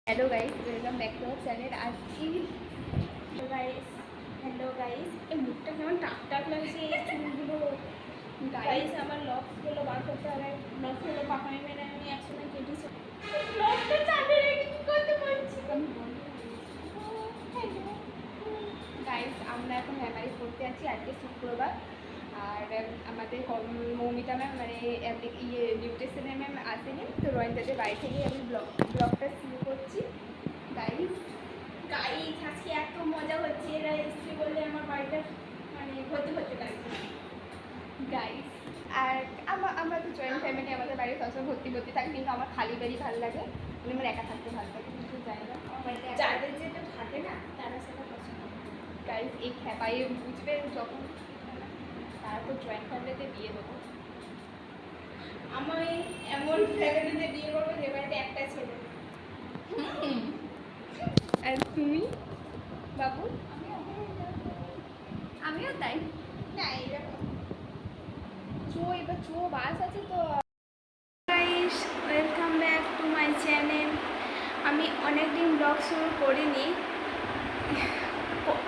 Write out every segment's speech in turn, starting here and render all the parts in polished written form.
Hello guys, welcome back to our channel. आज की hello guys, এই মুখটা কেমন টাক টাক লাগছে, এই চুলগুলো গাইস আমার লকগুলো বার করতে হবে। লকগুলো পাকামি মেরে আমি একসঙ্গে কেটেছি। লকটা চাপে রেখে কি করতে পারছি গাইস, আমরা এখন মেমারি পড়তে আছি। আজকে শুক্রবার, আর আমাদের মৌমিতা ম্যাম মানে নিউট্রিশনের ম্যাম আসেনি, তো রয়েন্দাদের বাড়ি থেকেই আমি ব্লগটা শুরু করছি। গাইস গাইস আজকে এত মজা হচ্ছে, এরা এসছে বলে আমার বাড়িটা মানে ভর্তি ভর্তি লাগছে গাইস। আর আমরা তো জয়েন্ট ফ্যামিলি, আমাদের বাড়ি সবসময় ভর্তি ভর্তি থাকে, কিন্তু আমার খালি বাড়ি ভালো লাগে, মানে আমার একা থাকতে ভালো লাগে। কিন্তু যাই না, আমার বাড়িতে যাদের যেটা থাকে না তারা সেটা পছন্দ করে। গাইস এই খেপাই বুঝবে যখন তারা তো জয়েন্ট ফ্যামিলিতে বিয়ে দেবো। আমি এমন ফ্যামিলিতে বিয়ে করবো যে বাড়িতে একটা ছেলে। আর তুমি বাবু? আমিও তাই। না এরকম এবার বাস আছে তো। Guys, welcome back to my channel. আমি অনেকদিন ব্লগ শুরু করিনি।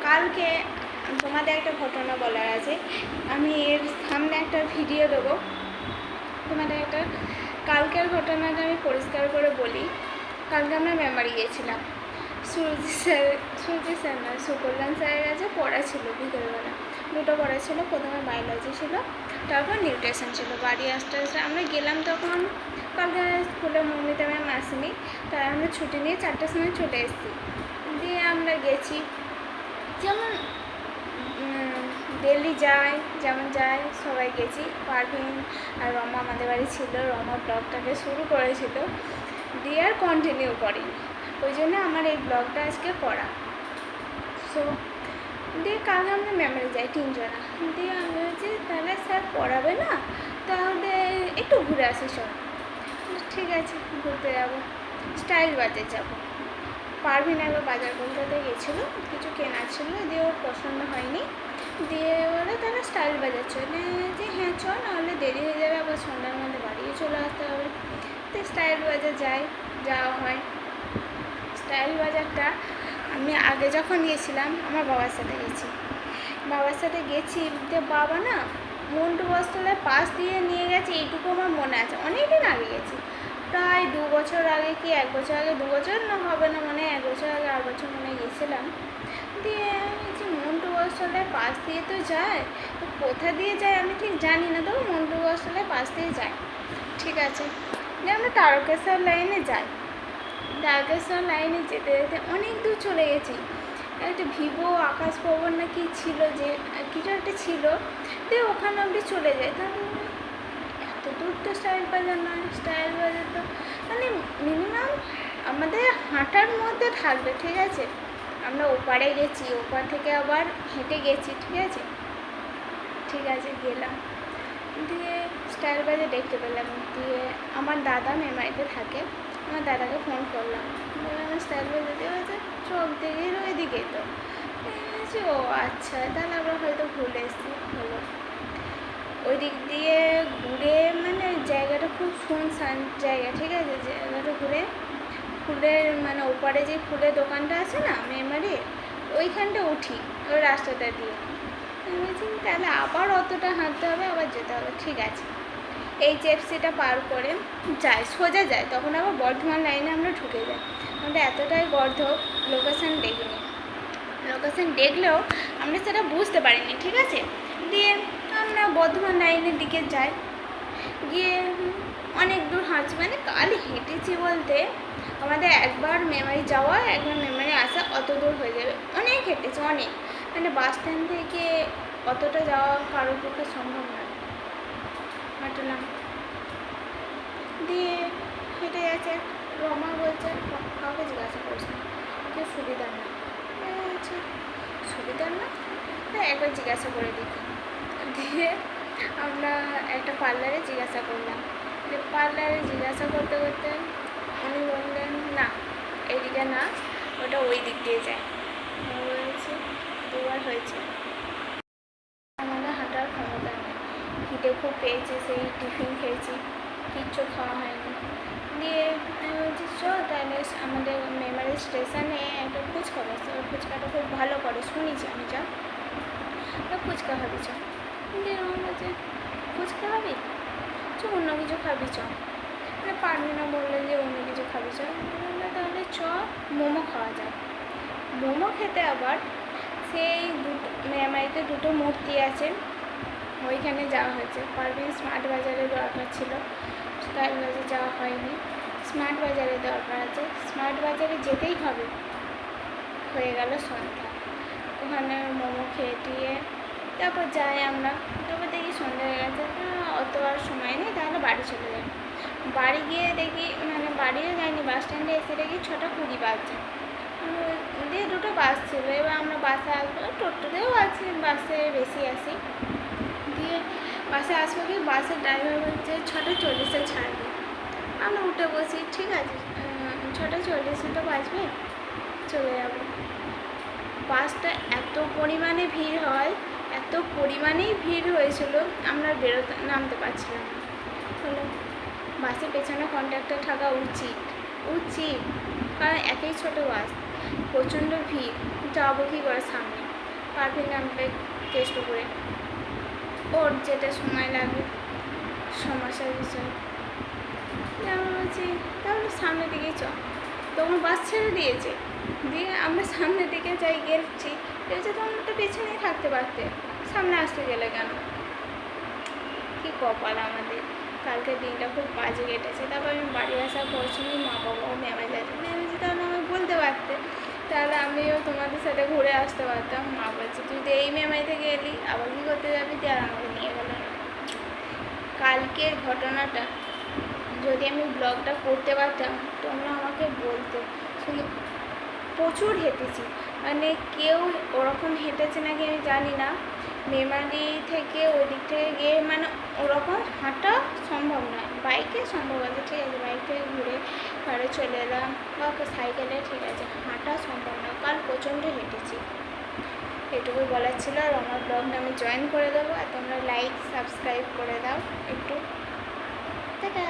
কালকে তোমাদের একটা ঘটনা বলার আছে, আমি এর সামনে একটা ভিডিও দেবো তোমাদের। একটা কালকের ঘটনাটা আমি পরিষ্কার করে বলি। কালকে আমরা মেমারি গিয়েছিলাম। সুরজিৎ স্যার না, সুকল্যাণ স্যারের কাছে পড়া ছিল বিকেলবেলা। দুটো পড়া ছিল, প্রথমে বায়োলজি ছিল, তারপর নিউট্রিশন ছিল। বাড়ি আসতে আসতে আমরা গেলাম, তখন কালকে স্কুলে মৌমিতা ম্যাম আসেনি, তাই আমরা ছুটি নিয়ে 4টার সময় চলে এসেছি। দিয়ে আমরা গেছি যেমন দিল্লি যেমন যায় সবাই গেছি। পারভিন আর রমা আমাদের বাড়ি ছিল। রমা ব্লগটাকে শুরু করেছিল, দিয়ে আর কন্টিনিউ করিনি, ওই জন্য আমার এই ব্লগটা আজকে করা। সো দিয়ে কালকে আমরা মেমারি যাই 3 জনা। দিয়ে আমি বলছি তাহলে স্যার পড়াবে না, তাহলে একটু ঘুরে আসি সব। ঠিক আছে, ঘুরতে যাবো, স্টাইল বাজার যাবো। পারভিন একবার বাজার কলকাতায় গেছিলো, কিছু কেনা ছিল, দিয়ে ওর পছন্দ হয়নি, দিয়ে বলে তাহলে স্টাইল বাজার চলে। যে হ্যাঁ চল, নাহলে দেরি হয়ে যাবে, আবার সন্ধ্যার মধ্যে বাড়িয়ে চলে আসতে হবে। তো স্টাইল বাজার যাওয়া হয়। স্টাইল বাজারটা আমি আগে যখন গিয়েছিলাম আমার বাবার সাথে গেছি। যে বাবা না মন্টু বস্ত্রালয়ের পাশ দিয়ে নিয়ে গেছে, এইটুকু আমার মনে আছে। অনেক দিন আগে গেছি, প্রায় 2 বছর আগে কি 1 বছর আগে, 2 বছর না হবে না, মানে 1 বছর আগে 8 বছর মনে গেছিলাম। দিয়ে যে মন্টু বস্ত্রালয়ের পাশ দিয়ে তো যায়, তো কোথা দিয়ে যায় আমি ঠিক জানি না, তবু মন্টু বস্ত্রালয়ের পাশ দিয়ে যায়। ঠিক আছে, যে আমরা তারকেশ্বর লাইনে যাই। তারকেশ্বর লাইনে যেতে যেতে অনেক দূর চলে গেছি। একটা ভিভো আকাশ ভবন না কি ছিল, যে কিছু একটা ছিল, দিয়ে ওখানে অবধি চলে যায়। তাহলে এত দূর তো স্টাইল বাজার নয়, স্টাইল বাজার তো মানে মিনিমাম আমাদের হাঁটার মধ্যে থাকবে। ঠিক আছে, আমরা ওপারে গেছি, ওপার থেকে আবার হেঁটে গেছি। ঠিক আছে গেলাম, দিয়ে স্টাইল বাজার দেখতে পেলাম। দিয়ে আমার দাদা মেমারিতে থাকে, আমার দাদাকে ফোন করলাম, বললাম স্টাইল বাজার দিয়ে হচ্ছে চোখ দিকে ওই দিকে। তো ও আচ্ছা, তাহলে আমরা হয়তো ভুলে এসেছি। হলো ওই দিক দিয়ে ঘুরে, মানে জায়গাটা খুব শুনশান জায়গা। ঠিক আছে, জায়গাটা ঘুরে ফুলের মানে ওপারে যে ফুলের দোকানটা আছে না মেমারি, ওইখানটা উঠি, ওই রাস্তাটা দিয়ে। আমি বলছি তাহলে আবার অতটা হাঁটতে হবে, আবার যেতে হবে। ঠিক আছে, এই চেপসিটা পার করে সোজা যায়, তখন আবার বর্ধমান লাইনে আমরা ঢুকে যাই। আমাদের এতটাই গর্ধব, লোকেশান দেখলেও আমরা সেটা বুঝতে পারিনি। ঠিক আছে, দিয়ে আমরা বর্ধমান লাইনের দিকে যাই। গিয়ে অনেক দূর হাঁটছি, মানে কাল হেঁটেছি বলতে আমাদের একবার মেমারি যাওয়া একবার মেমারি আসা অত দূর হয়ে যাবে। অনেক হেঁটেছি, অনেক, মানে বাস স্ট্যান্ড থেকে অতটা যাওয়া কারোর পক্ষে সম্ভব নয়। হাঁটলাম, দিয়ে হেঁটে যাচ্ছে। রমা বলছে, কাউকে জিজ্ঞাসা করছে কেউ সুবিধার না, সুবিধার না, একবার জিজ্ঞাসা করে দেখি। দিয়ে আমরা একটা পার্লারে জিজ্ঞাসা করলাম। পার্লারে জিজ্ঞাসা করতে করতে উনি বললেন না, এইদিকে না, ওটা ওই দিক দিয়ে যায়। বলেছি 2বার হয়েছে। আমাদের হাঁটার ক্ষমতা নেই, খিদে খুব পেয়েছে, সেই টিফিন খেয়েছি। কিচ্ছু খাওয়া হয়নি। দিয়ে আমি বলছি তাহলে আমাদের মেমারি স্টেশনে একটা ফুচকা বসে, ওই ফুচকাটা খুব ভালো করে, শুনেছি আমি যা। তো ফুচকা খাবি চ। দিয়ে আমার বলছে ফুচকা খাবি চ, অন্য কিছু খাবি চ। মানে পারবি না বললে যে অন্য কিছু খাবি চ। বললে তাহলে চ মোমো খাওয়া যায়। মোমো খেতে আবার সেই দুটো মেমারিতে দুটো মূর্তি আছে, ওইখানে যাওয়া হয়েছে। পারভিন স্মার্ট বাজারে দরকার ছিল, স্মার্ট বাজারে যাওয়া হয়নি। স্মার্ট বাজারে দরকার আছে, স্মার্ট বাজারে যেতেই হবে। হয়ে গেল সন্ধ্যা, ওখানে মোমো খেয়ে টিয়ে তারপর যাই আমরা। তারপর দেখি সন্ধ্যা হয়ে গেছে, অত আর সময় নেই, তাহলে বাড়ি চলে যাই। বাড়ি গিয়ে দেখি, মানে বাড়িও যাইনি, বাস স্ট্যান্ডে এসে দেখি 6:20 বাজছে। দিয়ে দুটো বাস ছিল, এবার আমরা বাসে আসবো, টোটোতেও আছি, বাসে বেশি আসি। দিয়ে বাসে আসবো, কি বাসের ড্রাইভার বলছে 6:40-এ ছাড়বে। আমরা উঠে বসি, ঠিক আছে 6:40 তো বাজবে, চলে যাবো। বাসটা এত পরিমাণে ভিড় হয়, এত পরিমাণেই ভিড় হয়েছিল, আমরা নামতে পারছিলাম না। হলো বাসের পেছনে কন্ডাক্টর থাকা উচিত, কারণ একেই ছোটো বাস, প্রচণ্ড ভিড়, যাবো কী করে সামনে। পারভিন নামবে কেষ্টপুরে, ওর যেটা সময় লাগবে, সমস্যার বিষয়। আমরা বলছি তাহলে সামনের দিকেই চ। তখন বাস ছেড়ে দিয়েছে, দিয়ে আমরা সামনের দিকে যাই, গেছি। বলছে তোমরা তো পেছনেই থাকতে পারতে, সামনে আসতে গেলে কেন? কী কপাল আমাদের, কালকে দিনটা খুব বাজে কেটেছে। তারপর আমি বাড়ি আসার পর শুনি মা বাবাও নেমে যাচ্ছে। নেমেছি, তাহলে আমি বলতে পারতে, তাহলে আমিও তোমাদের সাথে ঘুরে আসতে পারতাম। মা বলছে তুই তো এই মেমারি থেকে এলি, আবার কী করতে যাবি, তুই আর আমাকে নিয়ে গেল না। কালকের ঘটনাটা যদি আমি ব্লগটা করতে পারতাম, তোমরা আমাকে বলতে। শুধু প্রচুর হেঁটেছি, মানে কেউ ওরকম হেঁটেছে নাকি আমি জানি না, মেমারি থেকে ওই দিক থেকে গিয়ে মানে ওরকম হাঁটা সম্ভব নয়। বাইকে সম্ভব আছে, ঠিক আছে, বাইক থেকে ঘুরে ঘরে চলে এলাম, বা সাইকেলে, ঠিক আছে, হাঁটা সম্ভব নয়। কাল প্রচণ্ড হেঁটেছি, এটুকু বলার ছিল। আর আমার ব্লগটা আমি জয়েন করে দেবো, আর তোমরা লাইক সাবস্ক্রাইব করে দাও একটু। টাটা।